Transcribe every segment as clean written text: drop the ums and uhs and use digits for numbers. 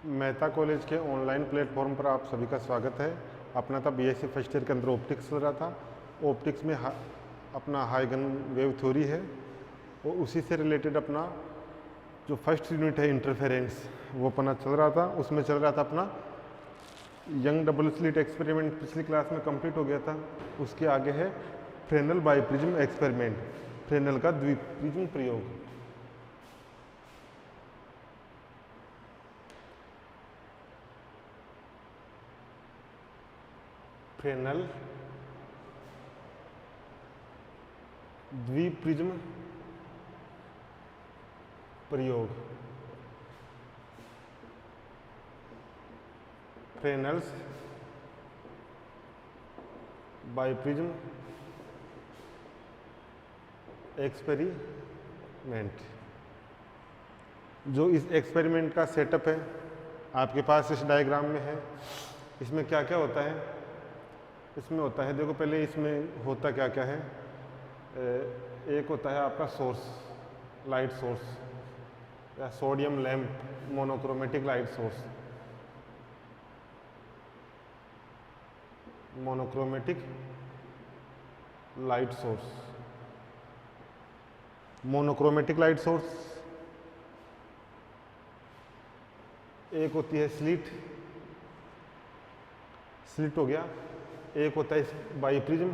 Mehta college के online platform पर आप सभी का स्वागत है। अपना था बीएससी फर्स्ट ईयर के अंदर ऑप्टिक्स चल रहा था। ऑप्टिक्स में अपना हाइगन वेव थ्योरी है और उसी से रिलेटेड अपना जो फर्स्ट यूनिट है इंटरफेरेंस वो अपना चल रहा था। उसमें चल रहा था अपना यंग डबल स्लिट एक्सपेरिमेंट, पिछली क्लास में कंप्लीट हो गया था। उसके आगे है फ्रेनेल बाइप्रिज्म एक्सपेरिमेंट, फ्रेनेल का द्विप्रिज्म प्रयोग। फ्रेनेल द्विप्रिज्म प्रयोग, फ्रेनेल्स बाइप्रिज्म एक्सपेरिमेंट। जो इस एक्सपेरिमेंट का सेटअप है आपके पास इस डायग्राम में है। इसमें क्या क्या होता है, इसमें होता है, देखो पहले इसमें होता क्या क्या है। एक होता है आपका सोर्स, लाइट सोर्स या sodium lamp, monochromatic light source, monochromatic light source, monochromatic light source. एक होती है स्लिट, स्लिट हो गया। एक होता है बाइप्रिज्म,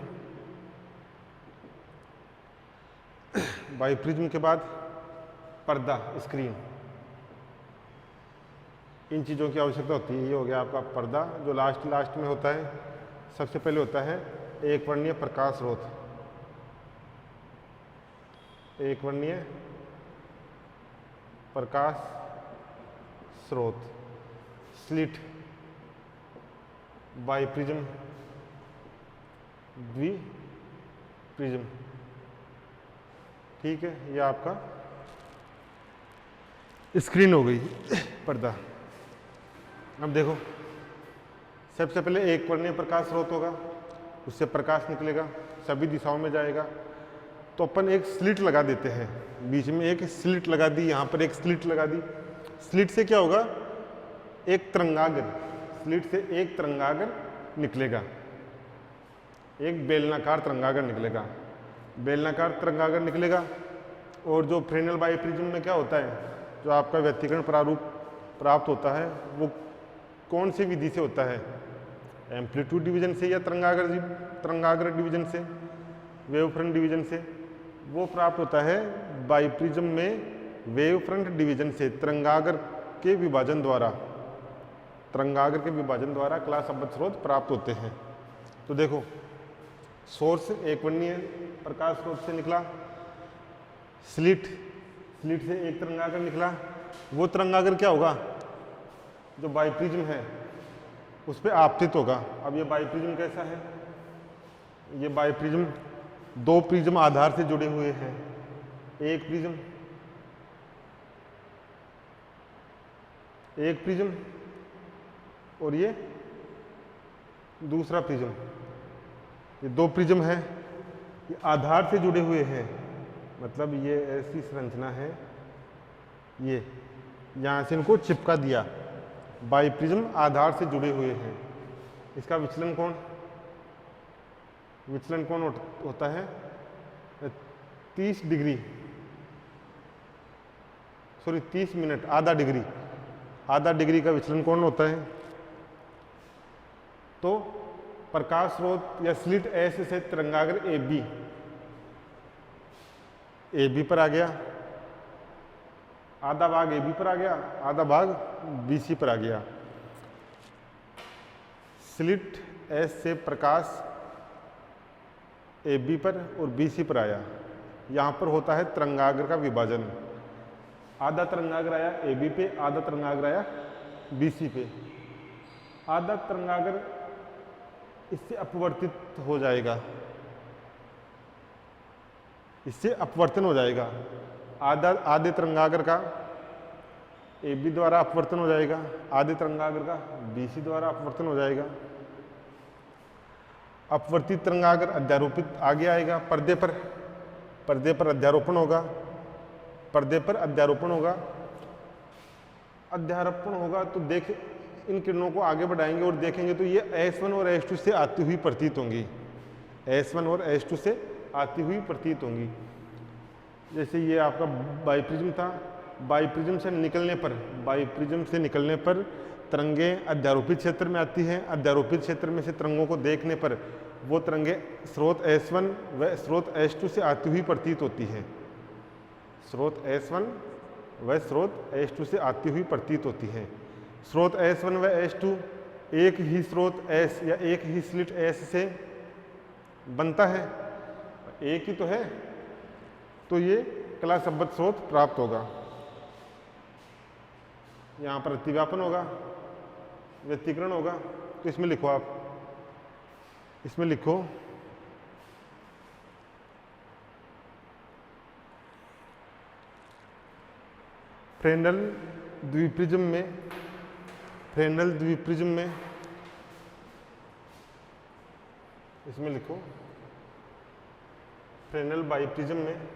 बाइप्रिज्म के बाद पर्दा, स्क्रीन। इन चीज़ों की आवश्यकता होती है। ये हो गया आपका पर्दा जो लास्ट में होता है। सबसे पहले होता है एक वर्णीय प्रकाश स्रोत, एक वर्णीय प्रकाश स्रोत, स्लिट, बाइप्रिज्म, द्विप्रिज्म। ठीक है, ये आपका स्क्रीन हो गई, पर्दा। अब देखो, सबसे पहले एक वर्णीय प्रकाश स्रोत होगा, उससे प्रकाश निकलेगा, सभी दिशाओं में जाएगा। तो अपन एक स्लिट लगा देते हैं, बीच में एक स्लिट लगा दी, यहाँ पर एक स्लिट लगा दी। स्लिट से क्या होगा, एक तरंगाग्र, स्लिट से एक तरंगाग्र निकलेगा, एक बेलनाकार तरंगाग्र निकलेगा, बेलनाकार तरंगाग्र निकलेगा। और जो फ्रेनेल बाइप्रिज्म में क्या होता है, जो आपका व्यतिकरण प्रारूप प्राप्त होता है वो कौन सी विधि से होता है, एम्पलीट्यूड डिवीजन से या तरंगाग्र डिवीजन से, वेव फ्रंट डिवीजन से। वो प्राप्त होता है बाइप्रिज्म में वेव फ्रंट डिवीजन से, तरंगाग्र के विभाजन द्वारा, तरंगाग्र के विभाजन द्वारा कला संबद्ध स्रोत प्राप्त होते हैं। तो देखो, सोर्स एक वर्णीय प्रकाश स्रोत से निकला, स्लिट, स्लिट से एक तरंगाग्र निकला। वो तरंगाग्र क्या होगा, जो बाइप्रिज्म है उस पर आपतित होगा। अब ये बाइप्रिज्म कैसा है, ये बाइप्रिज्म दो प्रिज्म आधार से जुड़े हुए हैं। एक प्रिज्म, एक प्रिज्म और ये दूसरा प्रिज्म। ये दो प्रिज्म है, ये आधार से जुड़े हुए हैं। मतलब ये ऐसी संरचना है, ये यहाँ से इनको चिपका दिया, बाइप्रिज्म आधार से जुड़े हुए हैं। इसका विचलन कोण, विचलन कोण होता है 30 डिग्री, सॉरी 30 मिनट, आधा डिग्री, आधा डिग्री का विचलन कोण होता है। तो प्रकाश स्रोत या स्लिट ऐसे से तरंगाग्र ए बी पर आ गया, आधा भाग ए बी पर आ गया, आधा भाग बी सी पर आ गया। स्लिट एस से प्रकाश ए बी पर और बी सी पर आया। यहाँ पर होता है तरंगाग्र का विभाजन, आधा तरंगाग्र आया ए बी पे, आधा तरंगाग्र आया बी सी पे। आधा तरंगाग्र इससे अपवर्तित हो जाएगा, इससे अपवर्तन हो जाएगा। आधे तरंगाग्र का ए बी द्वारा अपवर्तन हो जाएगा, आधे तरंगाग्र का बी सी द्वारा अपवर्तन हो जाएगा। अपवर्तित तरंगाग्र अध्यारोपित आगे आएगा पर्दे पर, पर्दे पर अध्यारोपण होगा, पर्दे पर अध्यारोपण होगा अध्यारोपण होगा तो देख इन किरणों को आगे बढ़ाएंगे और देखेंगे तो ये S1 और S2 से आती हुई प्रतीत होंगी, S1 और S2 से आती हुई प्रतीत होंगी। जैसे ये आपका बाइप्रिज्म था, बाइप्रिज्म से निकलने पर तरंगें अध्यारोपित क्षेत्र में आती हैं। अध्यारोपित क्षेत्र में से तरंगों को देखने पर वो तरंगें स्रोत S1 व स्रोत S2 से आती हुई प्रतीत होती हैं। स्रोत S1 व स्रोत S2 से आती हुई प्रतीत होती हैं। स्रोत S1 व S2 एक ही स्रोत S या एक ही स्लिट S से बनता है, एक ही तो है, तो ये कलासंबद्ध स्रोत प्राप्त होगा। यहाँ पर अतिव्यापन होगा, व्यतिकरण होगा, तो इसमें लिखो आप, इसमें लिखो फ्रेनेल द्विप्रिज्म में, इसमें लिखो फ्रेनेल बाइप्रिज्म में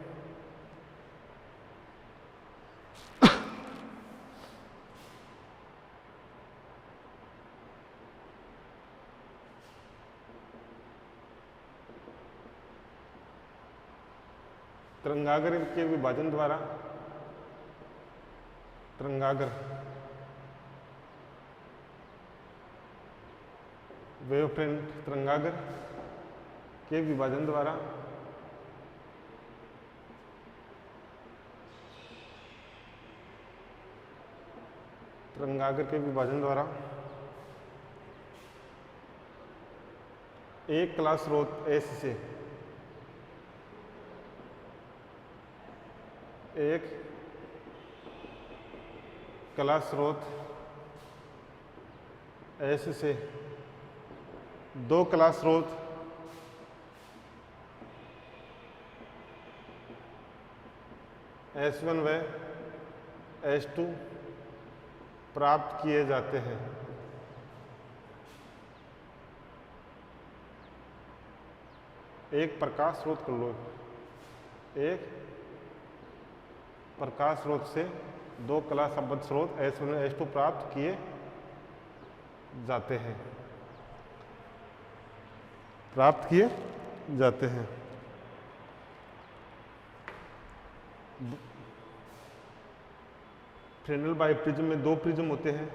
तरंगागर के विभाजन द्वारा, वेवफ्रंट तरंगागर के विभाजन द्वारा एक कला स्रोत S से एक कला स्रोत S से दो कला स्रोत S1 व S2 प्राप्त किए जाते हैं। एक प्रकाश स्रोत कर लो, एक प्रकाश स्रोत से दो कला संबद्ध स्रोत S1 व S2 प्राप्त किए जाते हैं, फ्रेनेल बाइप्रिज्म में दो प्रिज्म होते हैं,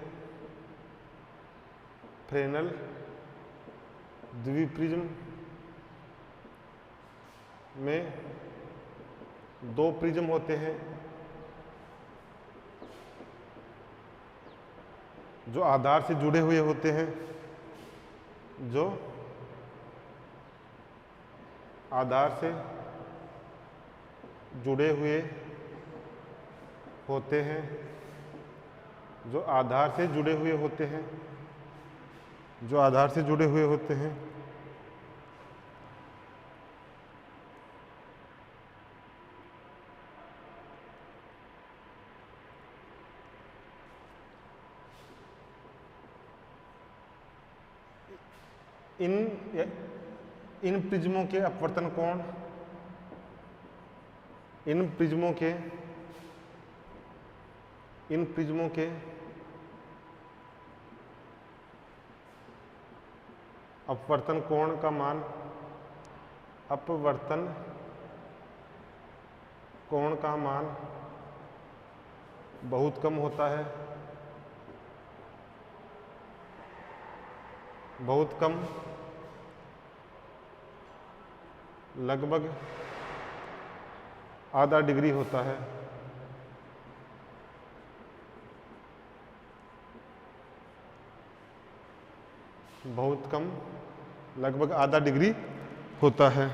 फ्रेनेल द्विप्रिज्म में दो प्रिज्म होते हैं जो आधार से जुड़े हुए होते हैं, जो आधार से जुड़े हुए होते हैं, जो आधार से जुड़े हुए होते हैं, जो आधार से जुड़े हुए होते हैं। इन प्रिज्मों के अपवर्तन कोण, इन प्रिज्मों के अपवर्तन कोण का मान, अपवर्तन कोण का मान बहुत कम होता है, बहुत कम, लगभग आधा डिग्री होता है। बहुत कम, लगभग आधा डिग्री होता है।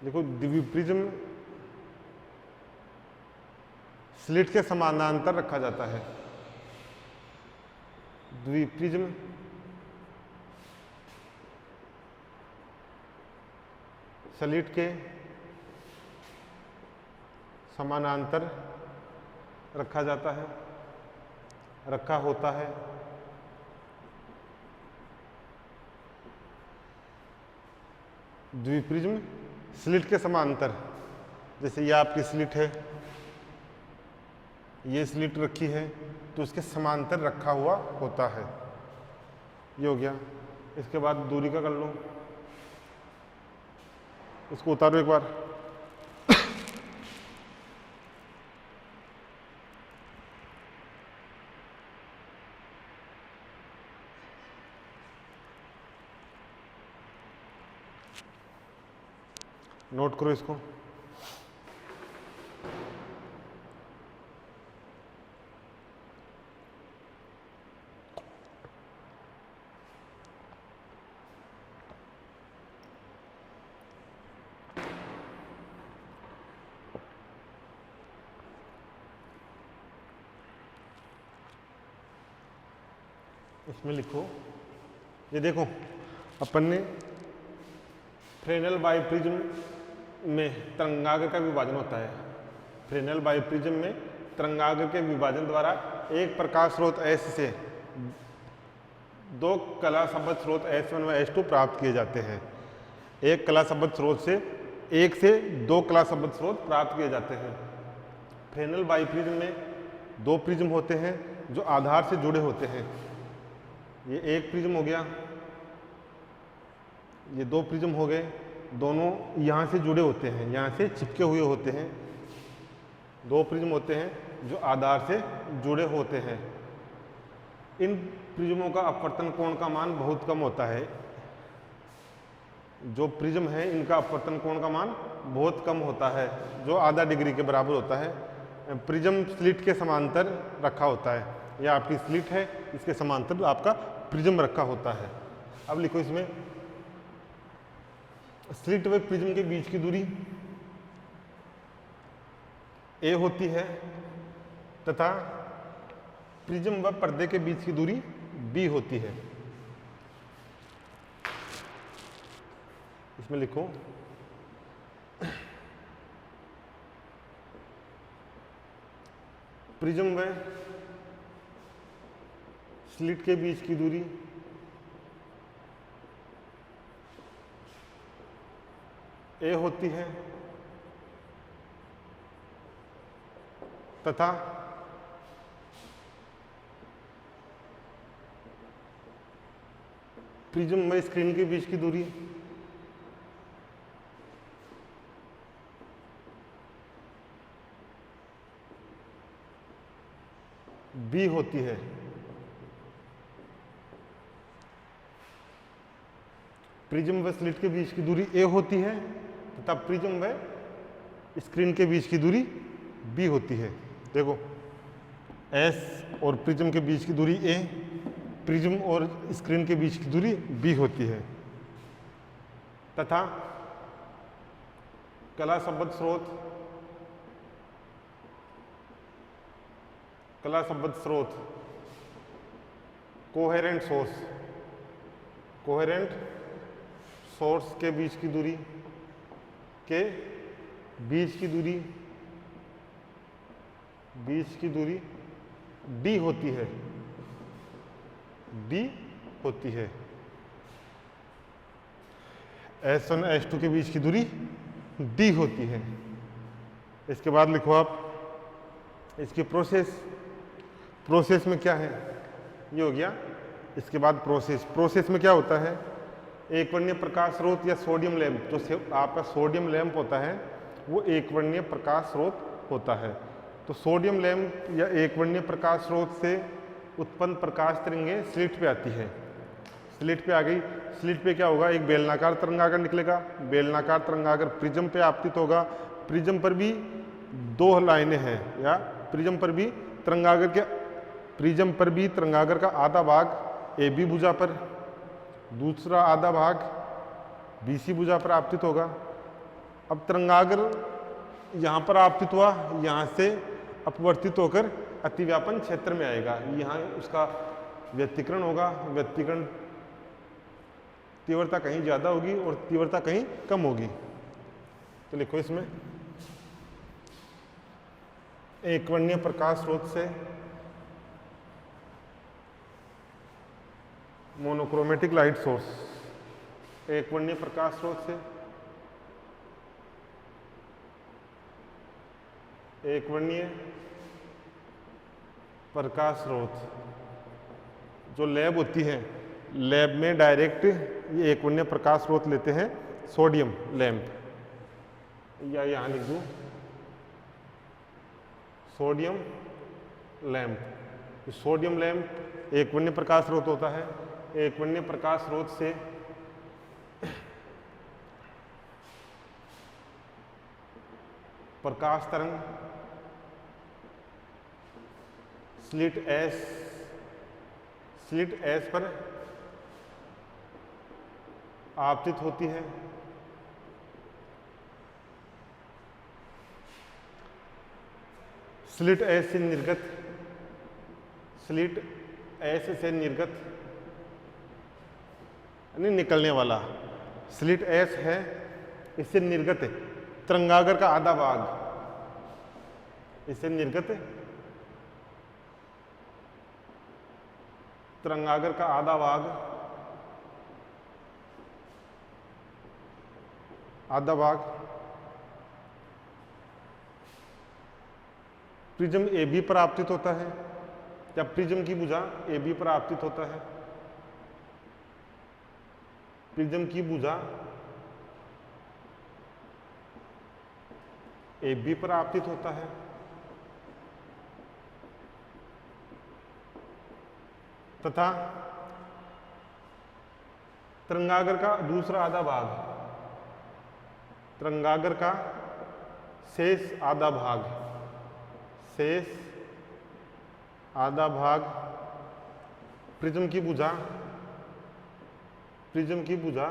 देखो द्विप्रिज्म स्लिट के समानांतर रखा जाता है। द्विप्रिज्म स्लिट के समानांतर रखा जाता है, रखा होता है। द्विप्रिज्म स्लिट के समांतर, जैसे ये आपकी स्लिट है, ये स्लिट रखी है तो उसके समांतर रखा हुआ होता है। ये हो गया। इसके बाद दूरी का कर लो, इसको उतारो एक बार। नोट करो इसको। इसमें लिखो, ये देखो अपन ने फ्रेनेल बाइप्रिज्म में तरंगाग्र का विभाजन होता है। फ्रेनेल बाइप्रिज्म में तरंगाग्र के विभाजन द्वारा एक प्रकाश स्रोत S से दो कला संबद्ध स्रोत S1 व S2 प्राप्त किए जाते हैं। एक कला संबद्ध स्रोत से एक से दो कला संबद्ध स्रोत प्राप्त किए जाते हैं। फ्रेनेल बाइप्रिज्म में दो प्रिज्म होते हैं जो आधार से जुड़े होते हैं। ये एक प्रिज्म हो गया, ये दो प्रिज्म हो गए, दोनों यहाँ से जुड़े होते हैं, यहाँ से चिपके हुए होते हैं। दो प्रिज्म होते हैं जो आधार से जुड़े होते हैं। इन प्रिज्मों का अपवर्तन कोण का मान बहुत कम होता है। जो प्रिज्म है इनका अपवर्तन कोण का मान बहुत कम होता है, जो आधा डिग्री के बराबर होता है। प्रिज्म स्लिट के समांतर रखा होता है। यह आपकी स्लिट है, इसके समांतर आपका प्रिज्म रखा होता है। अब लिखो इसमें, स्लिट व प्रिज्म के बीच की दूरी a होती है तथा प्रिज्म व पर्दे के बीच की दूरी b होती है। इसमें लिखो, प्रिज्म व स्लिट के बीच की दूरी a होती है तथा प्रिज्म व स्क्रीन के बीच की दूरी b होती है। प्रिज्म व स्लिट के बीच की दूरी a होती है तथा प्रिज्म व स्क्रीन के बीच की दूरी b होती है। देखो, S और प्रिज्म के बीच की दूरी a, प्रिज्म और स्क्रीन के बीच की दूरी b होती है तथा कला संबद्ध स्रोत कोहेरेंट सोर्स के बीच की दूरी d होती है, S1 S2 के बीच की दूरी d होती है। इसके बाद लिखो आप इसकी प्रोसेस में क्या है, ये हो गया। इसके बाद प्रोसेस में क्या होता है, एक वर्णीय प्रकाश स्रोत या सोडियम लैंप, जो आपका सोडियम लैंप होता है वो एक वर्णीय प्रकाश स्रोत होता है। तो सोडियम लैंप या एक वर्णीय प्रकाश स्रोत से उत्पन्न प्रकाश तरंगें स्लिट पे आती है। स्लिट पे आ गई, स्लिट पे क्या होगा, एक बेलनाकार तरंगागर निकलेगा। बेलनाकार तरंगागर प्रिज्म पे आपतित होगा। प्रिज्म पर भी दो लाइनें हैं, या प्रिज्म पर भी तरंगागर का आधा भाग AB भुजा पर, दूसरा आधा भाग BC भुजा पर आपतित होगा। अब तरंगागर यहाँ पर आपतित हुआ, यहाँ से अपवर्तित होकर अतिव्यापन क्षेत्र में आएगा। यहाँ उसका व्यतिकरण होगा। व्यतिकरण तीव्रता कहीं ज़्यादा होगी और तीव्रता कहीं कम होगी। तो लिखो इसमें, एक वर्णीय प्रकाश स्रोत से मोनोक्रोमेटिक लाइट सोर्स, एक वर्णीय प्रकाश स्रोत से एक वर्णीय प्रकाश स्रोत। जो लैब होती है, लैब में डायरेक्ट ये एक वर्णीय प्रकाश स्रोत लेते हैं, सोडियम लैंप, या यहाँ लिख दूँ सोडियम लैंप। सोडियम लैंप एक वर्णीय प्रकाश स्रोत होता है। एक वर्णीय प्रकाश स्रोत से प्रकाश तरंग स्लिट एस पर आपतित होती है। स्लिट एस से निर्गत यानी निकलने वाला, स्लिट एस है, इससे निर्गत है तरंगागर का आधा भाग, इससे निर्गत तरंगागर का आधा भाग प्रिज्म ए बी पर आपतित होता है, या प्रिज्म की भुजा ए बी पर आपतित होता है। प्रिज्म की भुजा ए बी पर आपतित होता है, तथा तरंगागर का दूसरा आधा भाग, तरंगागर का शेष आधा भाग प्रिज्म की भुजा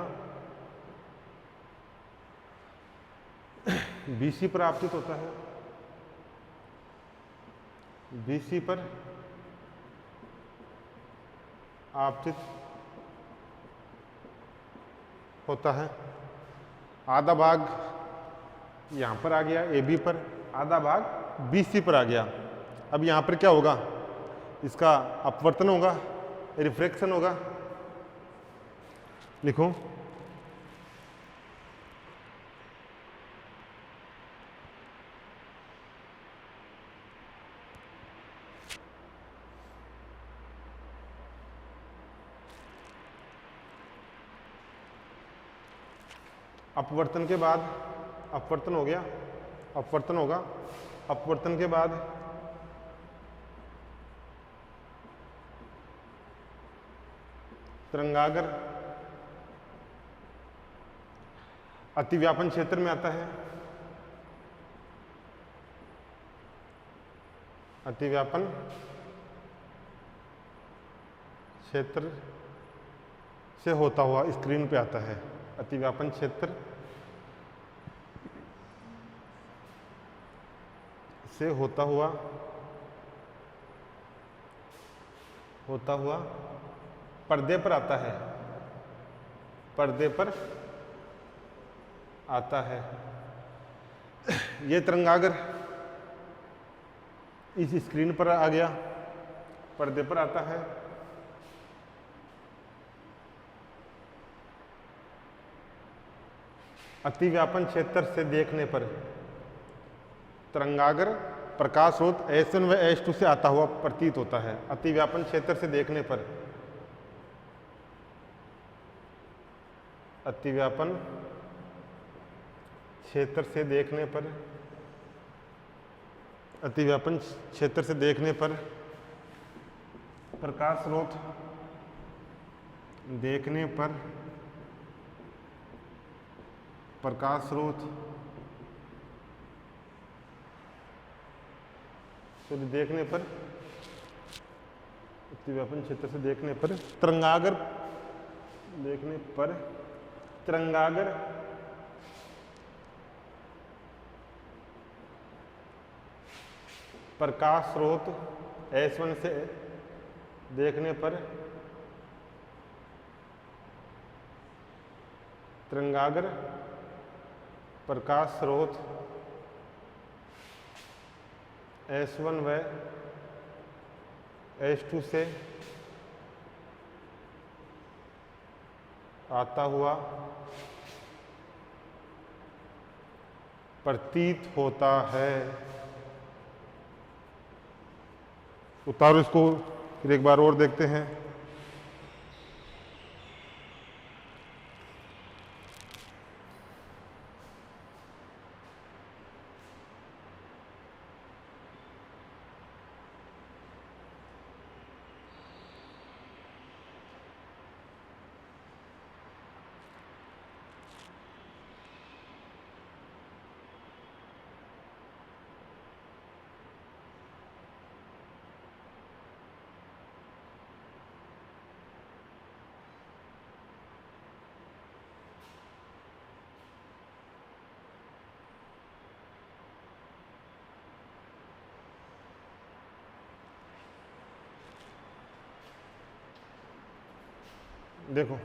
बीसी पर आपतित होता है। बीसी पर आपतित होता है। आधा भाग यहाँ पर आ गया ए बी पर, आधा भाग बी सी पर आ गया। अब यहाँ पर क्या होगा, इसका अपवर्तन होगा, रिफ्रैक्शन होगा। लिखो अपवर्तन के बाद अपवर्तन हो गया, अपवर्तन होगा। अपवर्तन के बाद तरंगागर अतिव्यापन क्षेत्र में आता है। अतिव्यापन क्षेत्र से होता हुआ स्क्रीन पे आता है। अतिव्यापन क्षेत्र से होता हुआ पर्दे पर आता है, पर्दे पर आता है। ये तरंगागर इस स्क्रीन पर आ गया, पर्दे पर आता है। अतिव्यापन क्षेत्र से देखने पर तरंगागर प्रकाश स्रोत S1 व S2 से आता हुआ प्रतीत होता है। अतिव्यापन क्षेत्र से देखने पर, अतिव्यापन क्षेत्र से देखने पर, अतिव्यापन क्षेत्र से देखने पर प्रकाश स्रोत देखने पर, प्रकाश स्रोत से देखने पर, अतिव्यापन क्षेत्र से देखने पर तरंगागर देखने पर तरंगागर प्रकाश स्रोत S1 से देखने पर तरंगागर प्रकाश स्रोत S1 व S2 से आता हुआ प्रतीत होता है। उतारो इसको, फिर एक बार और देखते हैं। देखो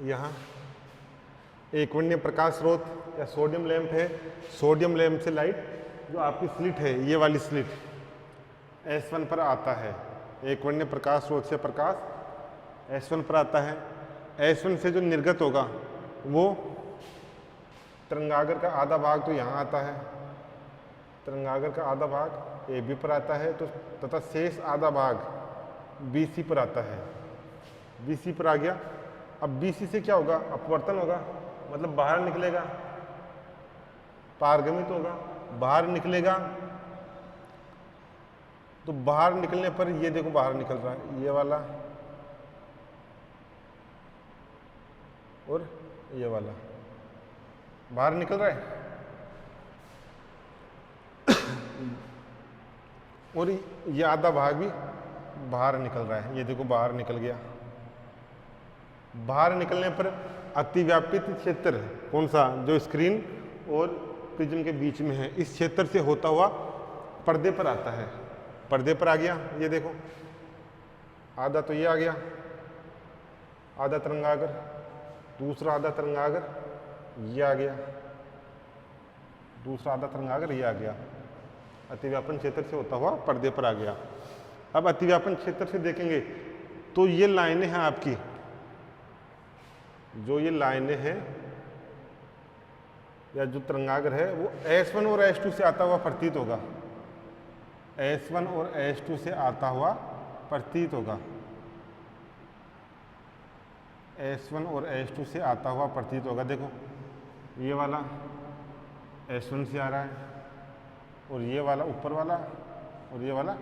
यहाँ एक वर्णीय प्रकाश स्रोत या सोडियम लैंप है। सोडियम लैंप से लाइट, जो आपकी स्लिट है, ये वाली स्लिट S1 पर आता है। एक वर्णीय प्रकाश स्रोत से प्रकाश S1 पर आता है। S1 से जो निर्गत होगा वो तरंगागर का आधा भाग तो यहाँ आता है, तरंगागर का आधा भाग AB पर आता है, तो तथा शेष आधा भाग BC पर आता है। BC पर आ गया। अब BC से क्या होगा? अपवर्तन होगा, मतलब बाहर निकलेगा, पारगमित होगा, बाहर निकलेगा। तो बाहर निकलने पर ये देखो बाहर निकल रहा है, ये वाला और ये वाला बाहर निकल रहा है। और ये आधा भाग भी बाहर निकल रहा है, ये देखो बाहर निकल गया। बाहर निकलने पर अतिव्यापित क्षेत्र कौन सा? जो स्क्रीन और प्रिज्म के बीच में है, इस क्षेत्र से होता हुआ पर्दे पर आता है। पर्दे पर आ गया, ये देखो आधा तो ये आ गया, आधा तरंगागर, दूसरा आधा तरंगागर ये आ गया, दूसरा आधा तरंगागर ये आ गया। अतिव्यापन क्षेत्र से होता हुआ पर्दे पर आ गया। अब अतिव्यापन क्षेत्र से देखेंगे तो ये लाइनें हैं आपकी, जो ये लाइनें हैं या जो तरंगागर है वो S1 और S2 से आता हुआ प्रतीत होगा। S1 और S2 से आता हुआ प्रतीत होगा। S1 और S2 से आता हुआ प्रतीत होगा। देखो ये वाला S1 से आ रहा है, और ये वाला ऊपर वाला, और ये वाला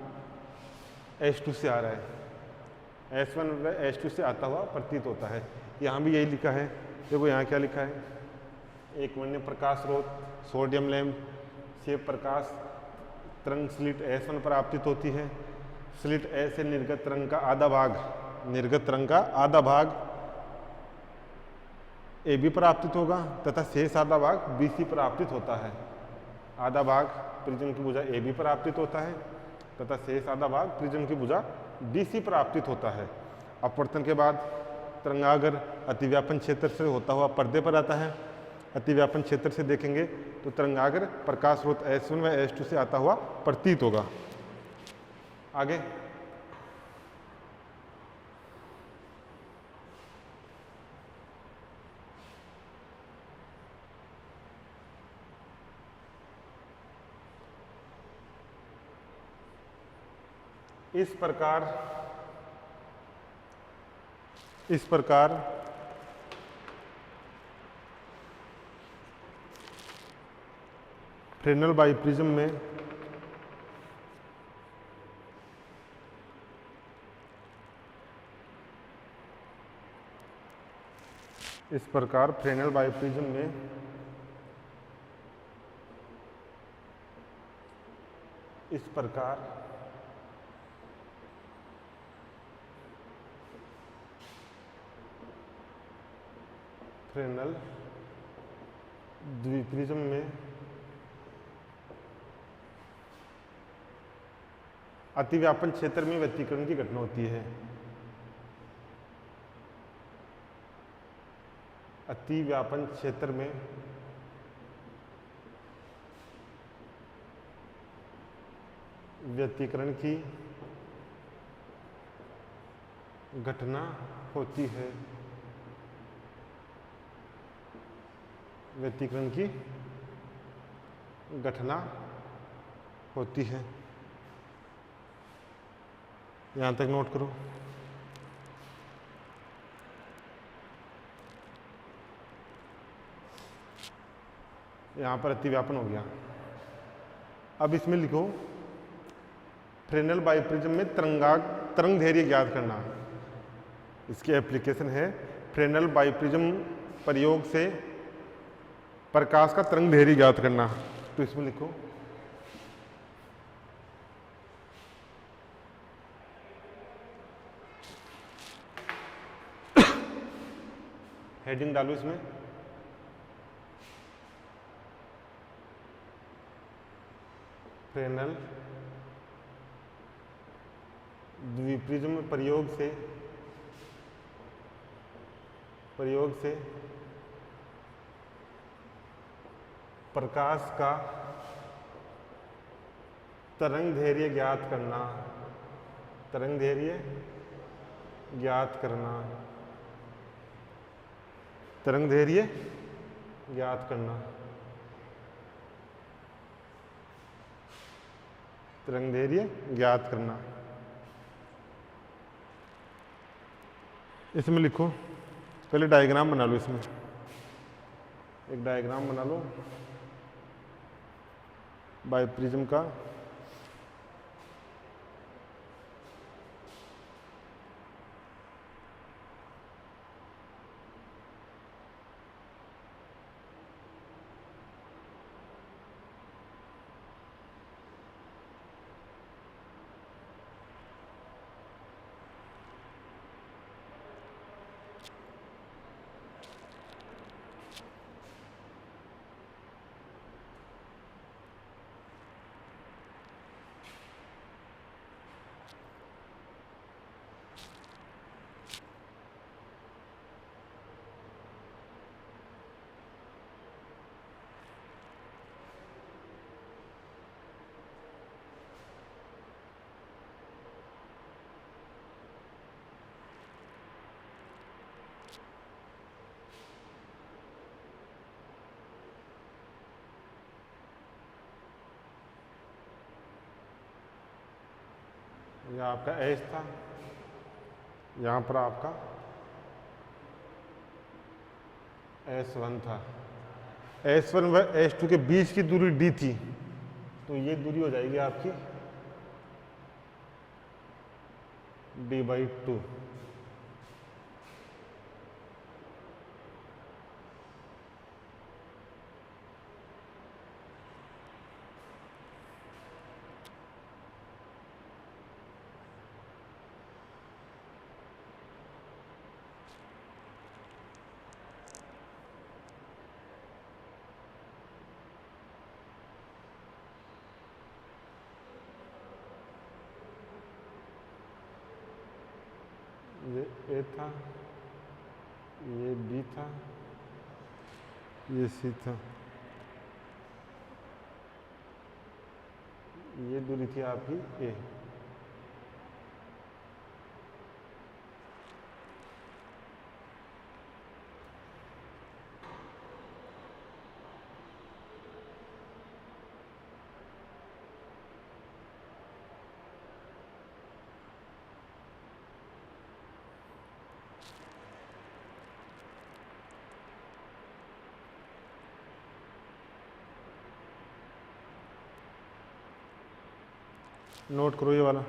S2 से आ रहा है। S1 और S2 से आता हुआ प्रतीत होता है। यहाँ भी यही लिखा है। देखो यहाँ क्या लिखा है? एक वर्णीय प्रकाश स्रोत सोडियम लैंप से प्रकाश तरंग स्लिट S1 पर आपतित होती है। स्लिट S से निर्गत तरंग का आधा भाग, निर्गत तरंग का आधा भाग AB पर आपतित होगा, तथा शेष आधा भाग BC पर आपतित होता है। आधा भाग प्रिज्म की भुजा AB पर आपतित होता है, तथा शेष आधा भाग प्रिज्म की भुजा BC पर आपतित होता है। अपवर्तन के बाद तरंगागर अतिव्यापन क्षेत्र से होता हुआ पर्दे पर आता है। अतिव्यापन क्षेत्र से देखेंगे तो तरंगागर प्रकाश स्रोत S1 व S2 से आता हुआ प्रतीत होगा। आगे इस प्रकार फ्रेनेल बाइप्रिज्म में इस प्रकार फ्रेनेल बाइप्रिज्म में इस प्रकार फ्रेनेल द्विप्रिज्म में अतिव्यापन क्षेत्र में व्यतिकरण की घटना होती है। अतिव्यापन क्षेत्र में व्यतिकरण की घटना होती है। व्यतिकरण की घटना होती है। यहां तक नोट करो। यहां पर अतिव्यापन हो गया। अब इसमें लिखो फ्रेनेल बाइप्रिज्म में तरंग दैर्घ्य ज्ञात करना। इसकी एप्लीकेशन है फ्रेनेल बाइप्रिज्म प्रयोग से प्रकाश का तरंग दैर्घ्य ज्ञात करना। तो इसमें लिखो हेडिंग डालो इसमें फ्रेनेल द्विप्रिज्म प्रयोग से प्रकाश का तरंग दैर्घ्य ज्ञात करना। तरंग दैर्घ्य ज्ञात करना। तरंग दैर्घ्य ज्ञात करना। तरंग दैर्घ्य ज्ञात करना। इसमें लिखो, पहले डायग्राम बना लो। इसमें एक डायग्राम बना लो बाइप्रिज्म का। यह आपका एच था, यहाँ पर आपका S1 था। S1 व S2 के बीच की दूरी d थी, तो ये दूरी हो जाएगी आपकी d/2। ये ए था, ये बी था, ये सी था। ये दूरी थी आपकी ए। नोट करो ये वाला।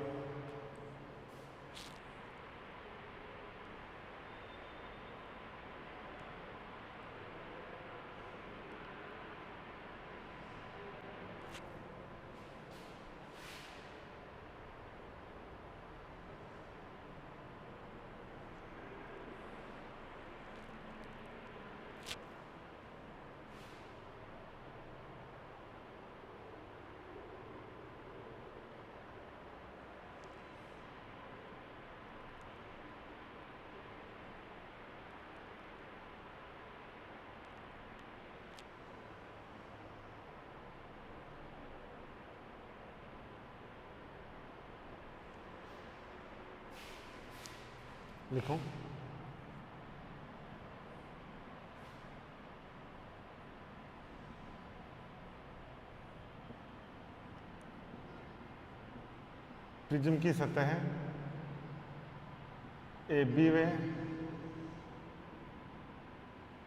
लिखो प्रिज्म की सतह ए बी व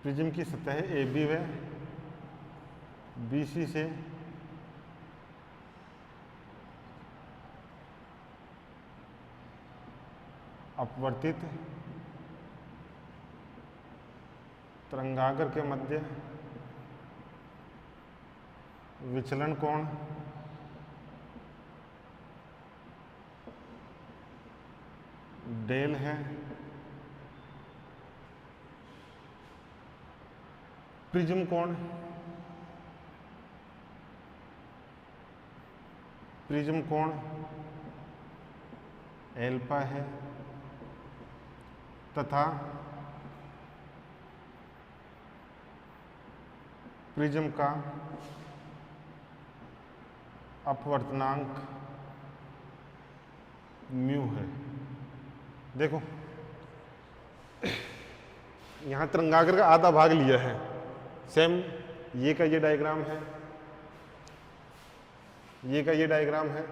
प्रिज्म की सतह ए बी व बी सी से अपवर्तित तरंगाग्र के मध्य विचलन कोण डेल है। प्रिज्म कोण एल्फा है तथा प्रिज्म का अपवर्तनांक म्यू है। देखो यहां तरंगाग्र का आधा भाग लिया है, सेम ये का ये डायग्राम है, ये का ये डायग्राम है।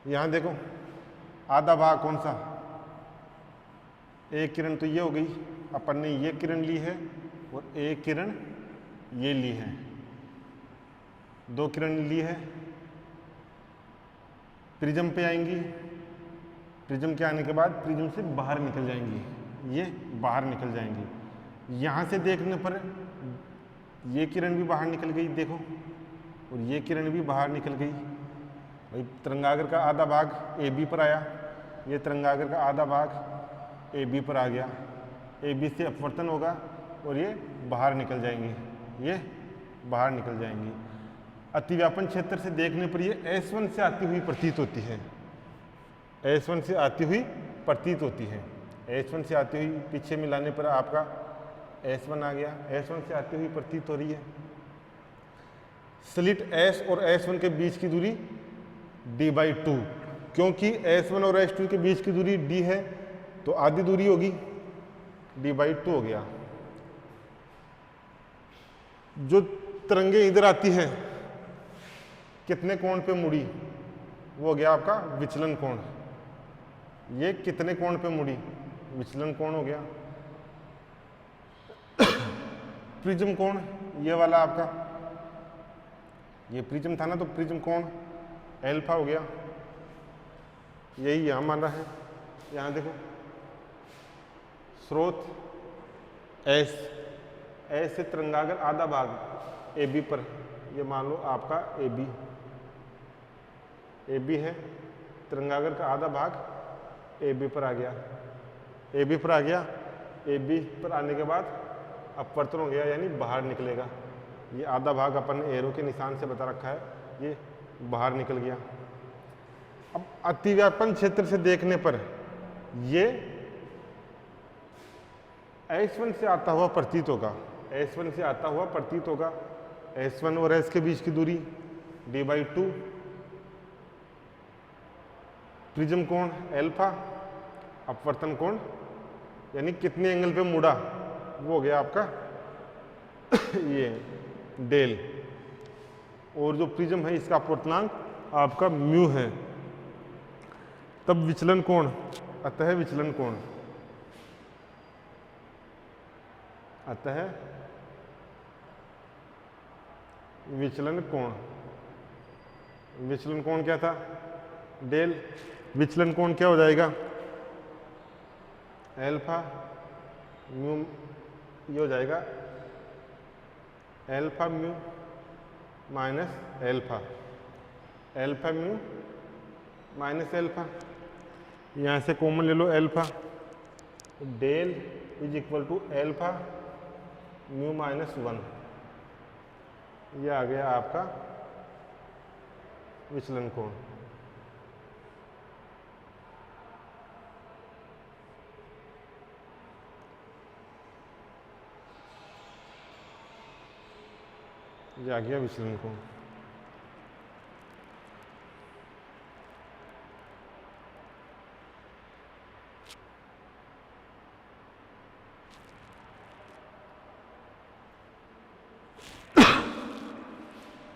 यहां देखो आधा भाग कौन सा, एक किरण तो ये हो गई, अपन ने ये किरण ली है और एक किरण ये ली है, दो किरण ली है। प्रिज्म पे आएंगी, प्रिज्म के आने के बाद प्रिज्म से बाहर निकल जाएंगी, ये बाहर निकल जाएंगी। यहाँ से देखने पर ये किरण भी बाहर निकल गई देखो, और ये किरण भी बाहर निकल गई। भाई तरंगाग्र का आधा भाग ए बी पर आया, ये तरंगाग्र का आधा भाग ए बी पर आ गया, ए बी से अपवर्तन होगा और ये बाहर निकल जाएंगी, ये बाहर निकल जाएंगी। अतिव्यापन क्षेत्र से देखने पर ये S1 से आती हुई प्रतीत होती है, S1 से आती हुई प्रतीत होती है। S1 से आती हुई पीछे मिलाने पर आपका S1 आ गया, S1 से आती हुई प्रतीत हो रही है। स्लिट S और S1 के बीच की दूरी d/2, क्योंकि S1 और S2 के बीच की दूरी d है तो आधी दूरी होगी, d/2 हो गया। जो तरंगे इधर आती है कितने कोण पे मुड़ी, वो हो गया आपका विचलन कोण। ये कितने कोण पे मुड़ी, विचलन कोण हो गया। प्रिज्म कोण ये वाला आपका, ये प्रिज्म था ना, तो प्रिज्म कोण एल्फा हो गया, यही यहां माना है। यहां देखो स्रोत एस से तरंगाग्र आधा भाग ए बी पर, ये मान लो आपका ए बी है, तरंगाग्र का आधा भाग ए बी पर आ गया, ए बी पर आ गया। ए बी पर आने के बाद अपवर्तन हो गया, यानी बाहर निकलेगा। ये आधा भाग अपन एरो के निशान से बता रखा है, ये बाहर निकल गया। अब अतिव्यापन क्षेत्र से देखने पर ये S1 से आता हुआ प्रतीत होगा, S1 से आता हुआ प्रतीत होगा। S1 और S के बीच की दूरी d/2, प्रिज्म कोण एल्फा, अपवर्तन कोण यानी कितने एंगल पे मुड़ा, वो हो गया आपका ये डेल। और जो प्रिज्म है इसका अपवर्तनांक आपका म्यू है। तब विचलन कोण, अतः विचलन कोण, अतः विचलन कोण, विचलन कोण क्या था, डेल। विचलन कोण क्या हो जाएगा, एल्फा म्यू, ये हो जाएगा alpha mu minus alpha, alpha mu minus alpha. यहाँ से कॉमन ले लो alpha, del is equal to alpha mu minus 1, ये आ गया आपका विचलन कोण। ये आ गया विचलन कोण।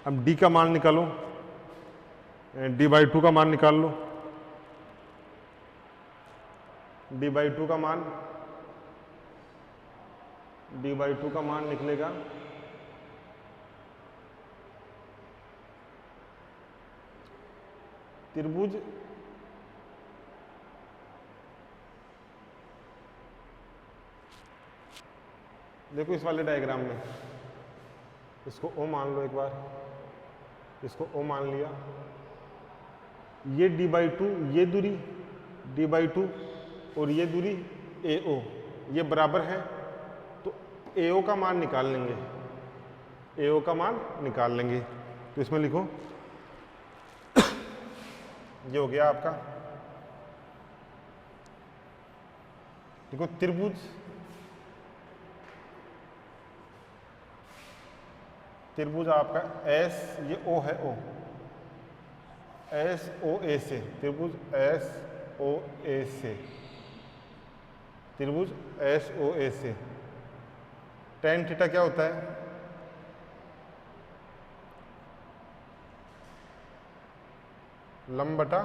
अब d का मान निकालो, d/2 का मान निकाल लो। d/2 का मान निकलेगा त्रिभुज देखो इस वाले डायग्राम में इसको O मान लो, एक बार इसको O मान लिया, ये d/2 ये दूरी d/2 और ये दूरी AO ये बराबर है, तो AO का मान निकाल लेंगे, AO का मान निकाल लेंगे। तो इसमें लिखो ये हो गया आपका, देखो त्रिभुज आपका S ये O है, O SOA से त्रिभुज SOA से त्रिभुज SOA से tan थीटा क्या होता है? लंब बटा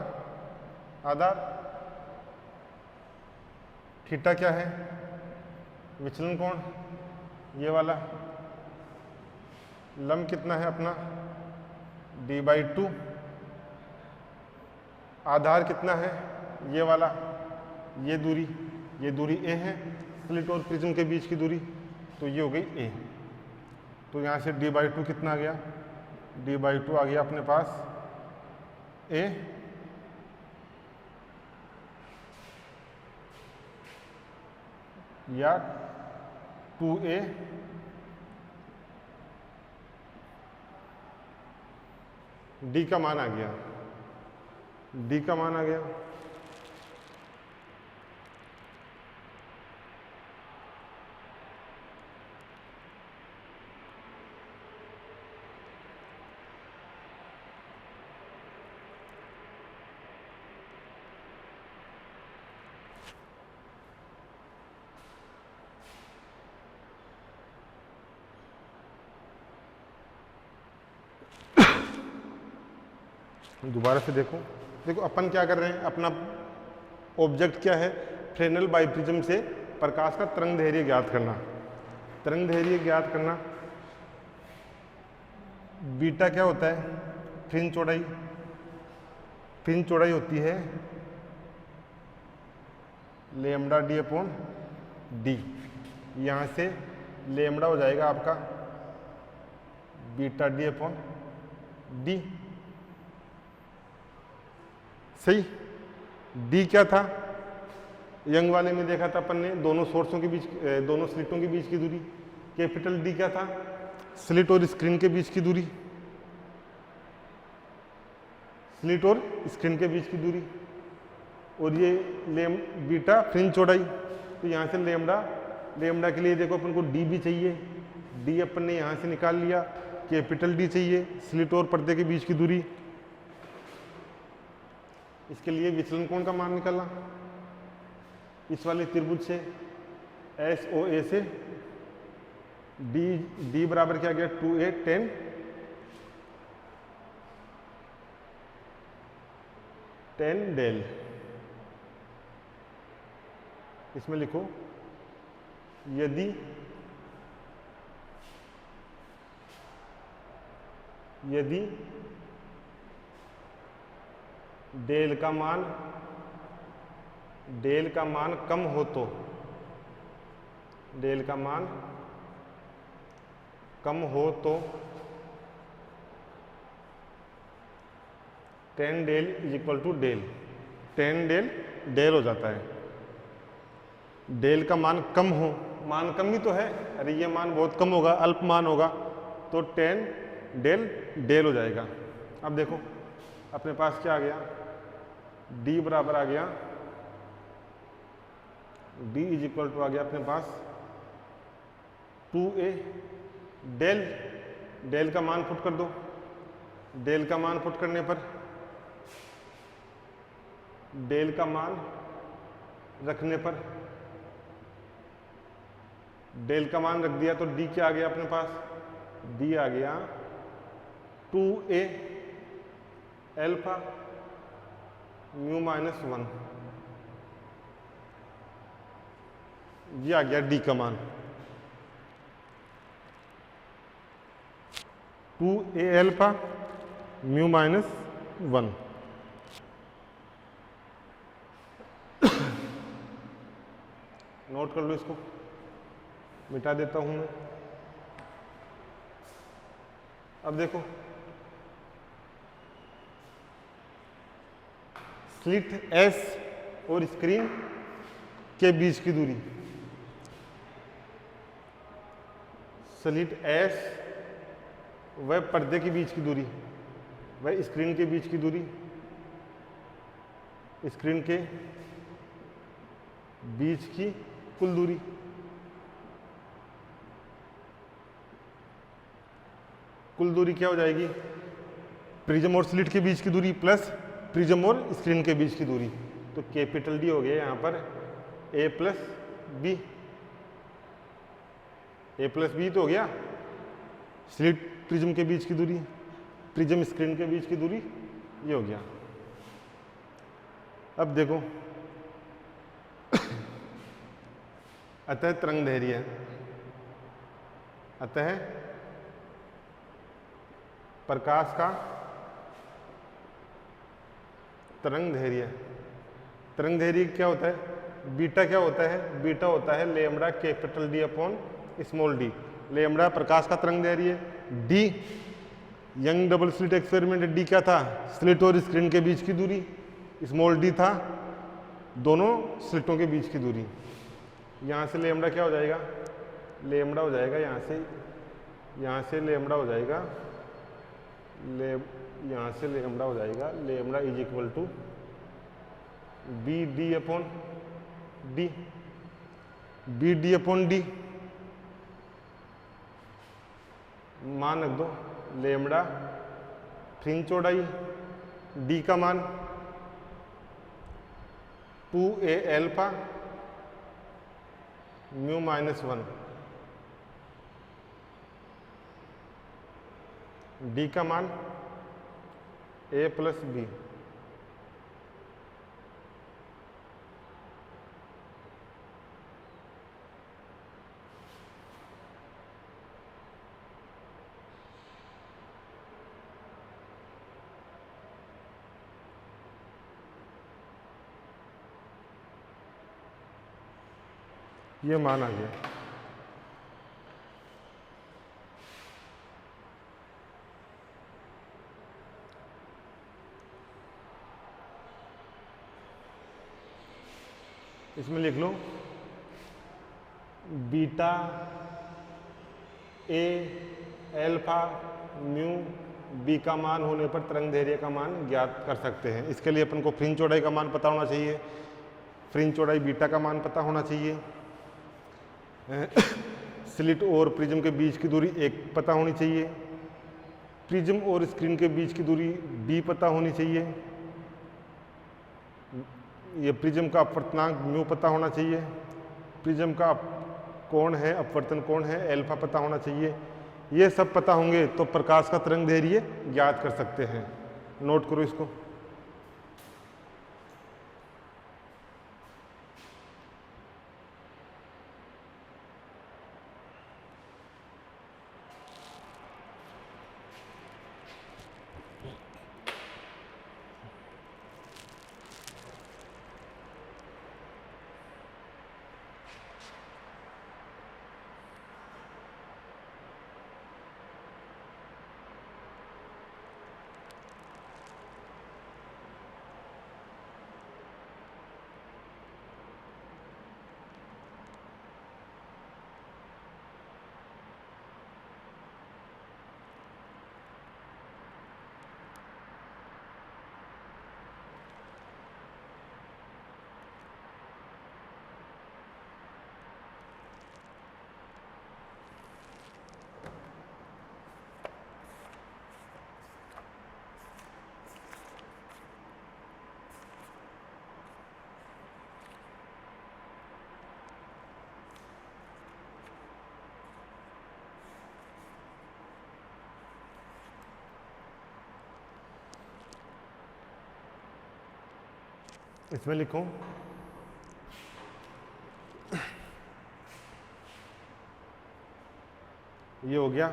आधार। थीटा क्या है? विचलन कोण, ये वाला। लंब कितना है अपना? d/2। आधार कितना है? ये वाला, ये दूरी a है, स्लिट और प्रिज्म के बीच की दूरी, तो ये हो गई a। तो यहाँ से d/2 कितना आ गया? d/2 आ गया अपने पास a या 2a d का मान आ गया, d का मान आ गया। दोबारा से देखो अपन क्या कर रहे हैं, अपना ऑब्जेक्ट क्या है? फ्रेनेल बाइप्रिज्म से प्रकाश का तरंग दैर्घ्य ज्ञात करना। तरंग दैर्घ्य ज्ञात करना, बीटा क्या होता है? फ्रिंज चौड़ाई। फ्रिंज चौड़ाई होती है लैम्डा d/d। यहाँ से लैम्डा हो जाएगा आपका बीटा d/d। सही। d क्या था? यंग वाले में देखा था अपन ने, दोनों सोर्सों के बीच, दोनों स्लिटों के बीच की दूरी। कैपिटल D क्या था? स्लिट और स्क्रीन के बीच की दूरी, स्लिट और स्क्रीन के बीच की दूरी। और ये बीटा फ्रिंज चौड़ाई। तो यहाँ से लेमडा के लिए देखो अपन को d भी चाहिए, d अपन ने यहाँ से निकाल लिया। कैपिटल D चाहिए, स्लिट और पर्दे के बीच की दूरी। इसके लिए विचलन कोण का मान निकालना, इस वाले त्रिभुज से SOA से d बराबर क्या गया? 2a tan del. इसमें लिखो यदि डेल का मान कम हो तो, डेल का मान कम हो तो tan del is equal to del. tan del हो जाता है। डेल का मान कम हो, मान कम ही तो है, अरे ये मान बहुत कम होगा, अल्प मान होगा, तो tan डेल हो जाएगा। अब देखो अपने पास क्या आ गया? d बराबर आ गया, d इज इक्वल टू आ गया अपने पास 2a। डेल का मान पुट कर दो। डेल का मान पुट करने पर डेल का मान रखने पर डेल का मान रख दिया तो d क्या आ गया अपने पास? d आ गया 2a एल्फा म्यू माइनस 1, ये आ गया डी का मान। 2a alpha mu minus 1। Note कर लो इसको, मिटा देता हूं मैं। अब देखो, स्लिट एस और स्क्रीन के बीच की दूरी, स्लिट एस वह पर्दे के बीच की दूरी, वह स्क्रीन के बीच की दूरी, स्क्रीन के बीच की कुल दूरी, कुल दूरी क्या हो जाएगी? प्रिज्म और स्लिट के बीच की दूरी प्लस प्रिज्म और स्क्रीन के बीच की दूरी। तो कैपिटल डी हो गया यहाँ पर ए प्लस बी, ए प्लस बी तो हो गया स्लिट प्रिज्म के बीच की दूरी, प्रिज्म स्क्रीन के बीच की दूरी, ये हो गया। अब देखो, अतः तरंग दैर्घ्य, अतः प्रकाश का तरंग दैर्घ्य, तरंग दैर्घ्य क्या होता है? बीटा क्या होता है? बीटा होता है lambda capital D upon small D. Lambda प्रकाश का तरंग दैर्घ्य, D young double slit experiment, D क्या था? स्लिट और स्क्रीन के बीच की दूरी, स्मॉल डी था दोनों स्लिटों के बीच की दूरी। यहाँ से लैम्ब्डा क्या हो जाएगा? लैम्ब्डा हो जाएगा यहाँ से लैम्ब्डा हो जाएगा, यहाँ से लैम्ब्डा हो जाएगा, lambda is equal to b d upon d, b d upon d, मान रख दो लैम्ब्डा फ्रिंज चौड़ाई, डी का मान 2a alpha mu minus 1, D का मान a प्लस बी। ये मान आ गया। इसमें लिख लो beta A alpha mu B का मान होने पर तरंग दैर्घ्य का मान ज्ञात कर सकते हैं। इसके लिए अपन को फ्रिंज चौड़ाई का मान पता होना चाहिए, फ्रिंज चौड़ाई बीटा का मान पता होना चाहिए, स्लिट और प्रिज्म के बीच की दूरी एक पता होनी चाहिए, प्रिज्म और स्क्रीन के बीच की दूरी डी पता होनी चाहिए, ये प्रिज्म का अपवर्तनांक म्यू पता होना चाहिए, प्रिज्म का कोण है अपवर्तन कोण है एल्फा पता होना चाहिए। ये सब पता होंगे तो प्रकाश का तरंग दैर्घ्य ज्ञात कर सकते हैं। नोट करो इसको। इसमें लिखूं ये हो गया।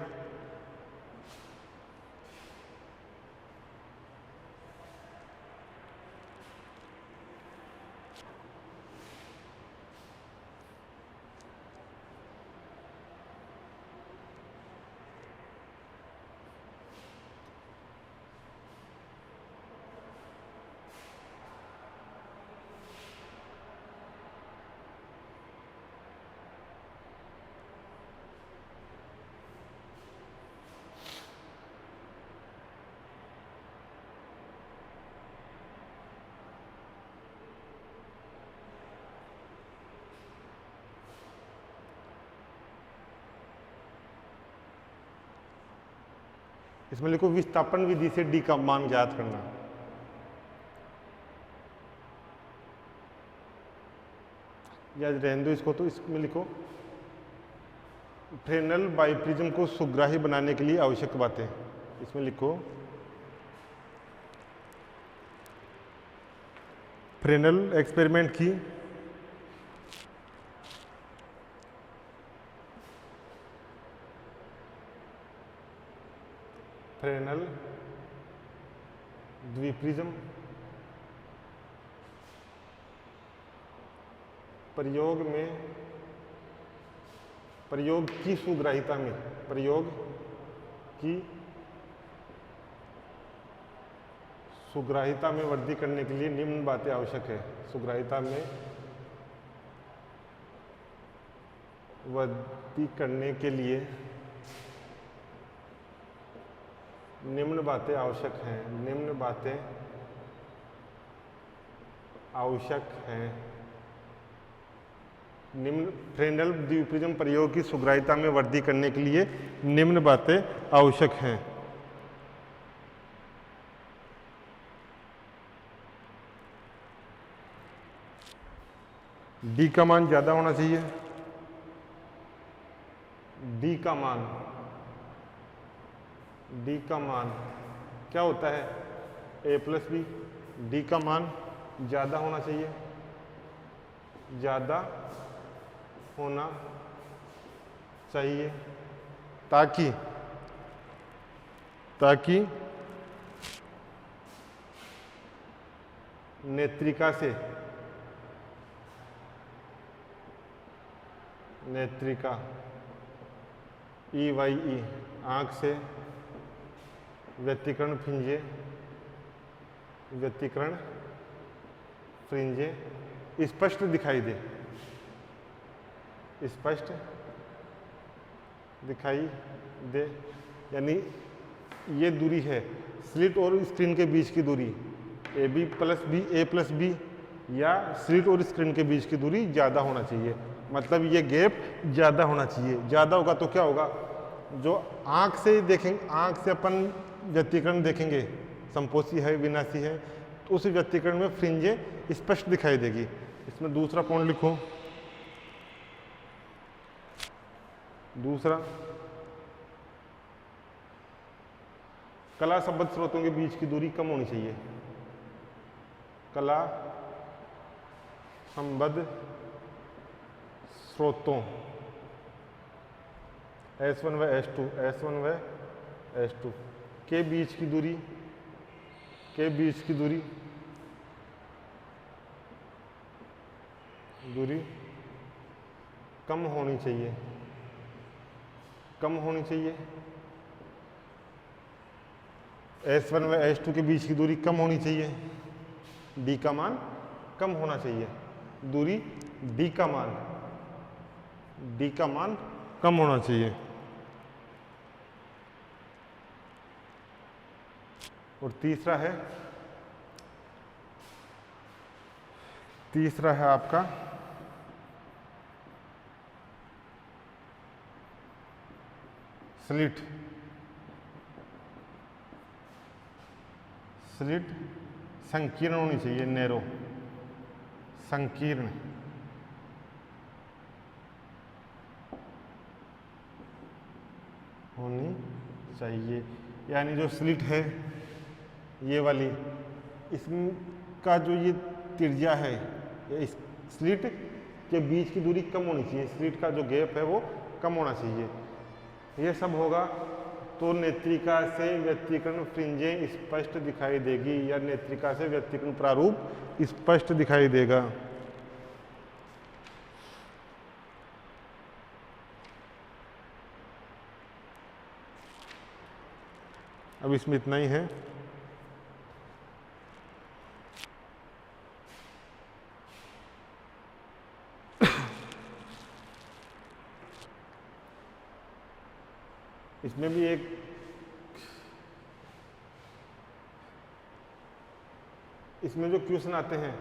इसमें लिखो विस्थापन विधि से डी का मान ज्ञात करना। या रहने दो इसको, तो इसमें लिखो फ्रेनेल बाइप्रिज्म को सुग्राही बनाने के लिए आवश्यक बातें। इसमें लिखो फ्रेनेल एक्सपेरिमेंट की फ्रेनेल द्विप्रिज्म प्रयोग की सुग्राहिता में प्रयोग की सुग्राहिता में वृद्धि करने के लिए निम्न बातें आवश्यक है। सुग्राहिता में वृद्धि करने के लिए निम्न बातें आवश्यक हैं। निम्न बातें आवश्यक हैं। निम्न फ्रेनेल द्विप्रिज्म प्रयोग की सुग्राहिता में वृद्धि करने के लिए निम्न बातें आवश्यक हैं। डी का मान ज्यादा होना चाहिए। डी का मान क्या होता है? ए प्लस बी। डी का मान ज्यादा होना चाहिए, ज्यादा होना चाहिए ताकि नेत्रिका EYE आंख से व्यतिकरण फ्रिंजे स्पष्ट दिखाई दे। यानी ये दूरी है स्लिट और स्क्रीन के बीच की दूरी, ए प्लस बी या स्लिट और स्क्रीन के बीच की दूरी ज़्यादा होना चाहिए। मतलब ये गैप ज़्यादा होना चाहिए। ज़्यादा होगा तो क्या होगा? जो आँख से देखेंगे, आँख से अपन व्यतिकरण देखेंगे, संपोषी है विनाशी है, तो उस व्यतिकरण में फ्रिंजे स्पष्ट दिखाई देगी। इसमें दूसरा पॉइंट लिखो। दूसरा, कला संबद्ध स्रोतों के बीच की दूरी कम होनी चाहिए। कला संबद्ध स्रोतों S1 व S2 के बीच की दूरी कम होनी चाहिए। S1 व S2 के बीच की दूरी कम होनी चाहिए। D का मान कम होना चाहिए। दूरी D का मान कम होना चाहिए। और तीसरा है आपका स्लिट संकीर्ण होनी चाहिए। नैरो संकीर्ण होनी चाहिए। यानी जो स्लिट है ये वाली, इसका जो ये त्रिज्या है या इस स्लिट के बीच की दूरी कम होनी चाहिए, स्लिट का जो गैप है वो कम होना चाहिए। ये सब होगा तो नेत्रिका से व्यतिकरण फ्रिंजें स्पष्ट दिखाई देगी या नेत्रिका से व्यतिकरण प्रारूप स्पष्ट दिखाई देगा। अब इसमें इतना ही है। इसमें भी इसमें जो क्वेश्चन आते हैं,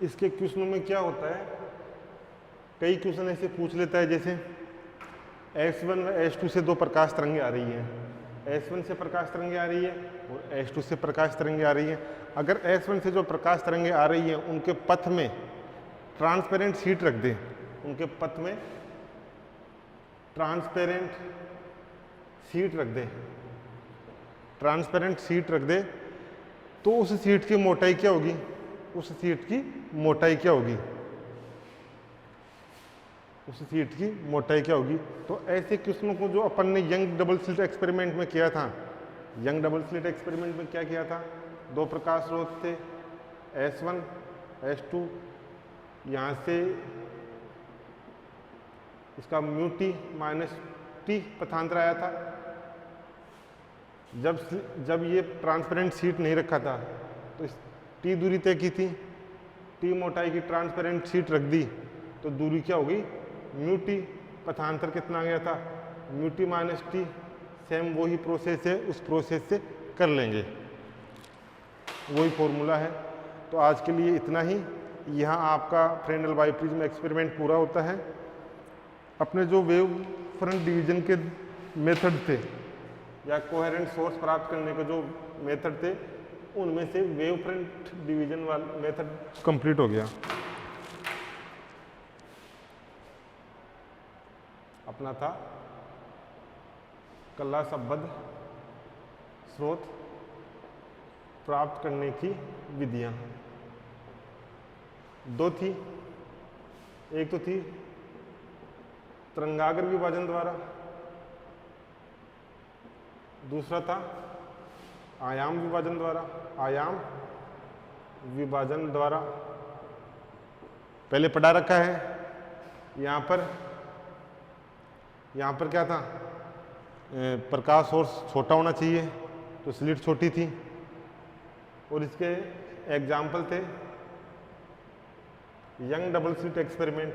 इसके क्वेश्चनों में क्या होता है, कई क्वेश्चन ऐसे पूछ लेता है जैसे S1 व S2 से दो प्रकाश तरंगें आ रही हैं, S1 से प्रकाश तरंगें आ रही है और S2 से प्रकाश तरंगें आ रही हैं। अगर S1 से जो प्रकाश तरंगें आ रही हैं उनके पथ में ट्रांसपेरेंट शीट रख दें, उनके पथ में ट्रांसपेरेंट शीट रख दें, ट्रांसपेरेंट शीट रख दे, तो उस शीट की मोटाई क्या होगी, उस शीट की मोटाई क्या होगी, उस शीट की मोटाई क्या होगी। तो ऐसे क्वेश्चनों को जो अपन ने यंग डबल स्लिट एक्सपेरिमेंट में किया था, यंग डबल स्लिट एक्सपेरिमेंट में क्या किया था, दो प्रकाश स्रोत थे S1 S2, यहाँ से इसका म्यू टी माइनस टी पथांतर आया था। जब ये ट्रांसपेरेंट शीट नहीं रखा था तो इस टी दूरी तय की थी, टी मोटाई की ट्रांसपेरेंट शीट रख दी तो दूरी क्या होगी, म्यू टी, पथांतर कितना आ गया था, mu T minus T. Same वही प्रोसेस है, उस प्रोसेस से कर लेंगे, वही फॉर्मूला है। तो आज के लिए इतना ही। यहाँ आपका फ्रेनेल बाइप्रिज्म एक्सपेरिमेंट पूरा होता है। अपने जो वेव फ्रंट डिवीजन के मेथड थे या कोहेरेंट सोर्स प्राप्त करने के जो मेथड थे, उनमें से वेव फ्रंट डिवीजन वाला मेथड कंप्लीट हो गया। अपना था कला संबद्ध स्रोत प्राप्त करने की विधियां। दो थी, एक तो थी तरंगाग्र विभाजन द्वारा, दूसरा था आयाम विभाजन द्वारा। आयाम विभाजन द्वारा पहले पढ़ा रखा है। यहाँ पर क्या था, प्रकाश सोर्स छोटा होना चाहिए, तो स्लिट छोटी थी और इसके एग्जाम्पल थे Young double slit experiment,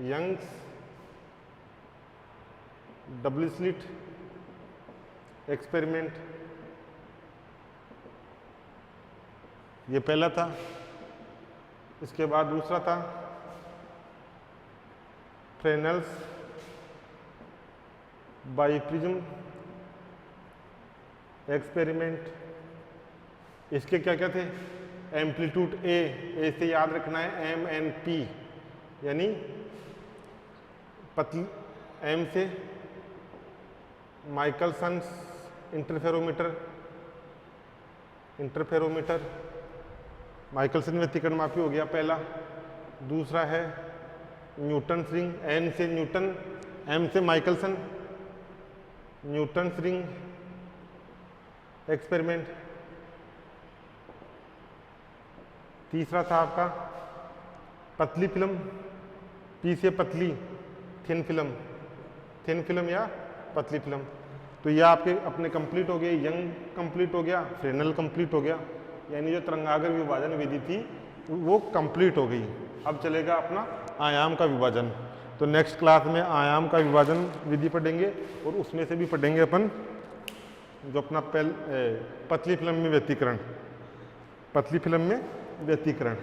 Young's double slit experiment, ये पहला था। इसके बाद दूसरा था फ्रेनेल्स बाइप्रिज्म एक्सपेरिमेंट। इसके क्या क्या थे, एम्पलीट्यूड ए से याद रखना है, एम एन पी, यानी पतली एम से माइकलसन्स इंटरफेरोमीटर माइकलसन व्यतिकरण मापी हो गया पहला। दूसरा है न्यूटन रिंग, एन से न्यूटन, एम से माइकलसन, न्यूटन रिंग एक्सपेरिमेंट। तीसरा था आपका पतली फिल्म, पी से पतली, थिन फिल्म या पतली फिल्म। तो ये आपके अपने कंप्लीट हो गए, यंग कंप्लीट हो गया, फ्रेनेल कंप्लीट हो गया, यानी जो तरंगाग्र विभाजन विधि थी वो कंप्लीट हो गई। अब चलेगा अपना आयाम का विभाजन। तो नेक्स्ट क्लास में आयाम का विभाजन विधि पढ़ेंगे और उसमें से भी पढ़ेंगे अपन जो अपना पतली फिल्म में व्यतिकरण, पतली फिल्म में व्यतिकरण।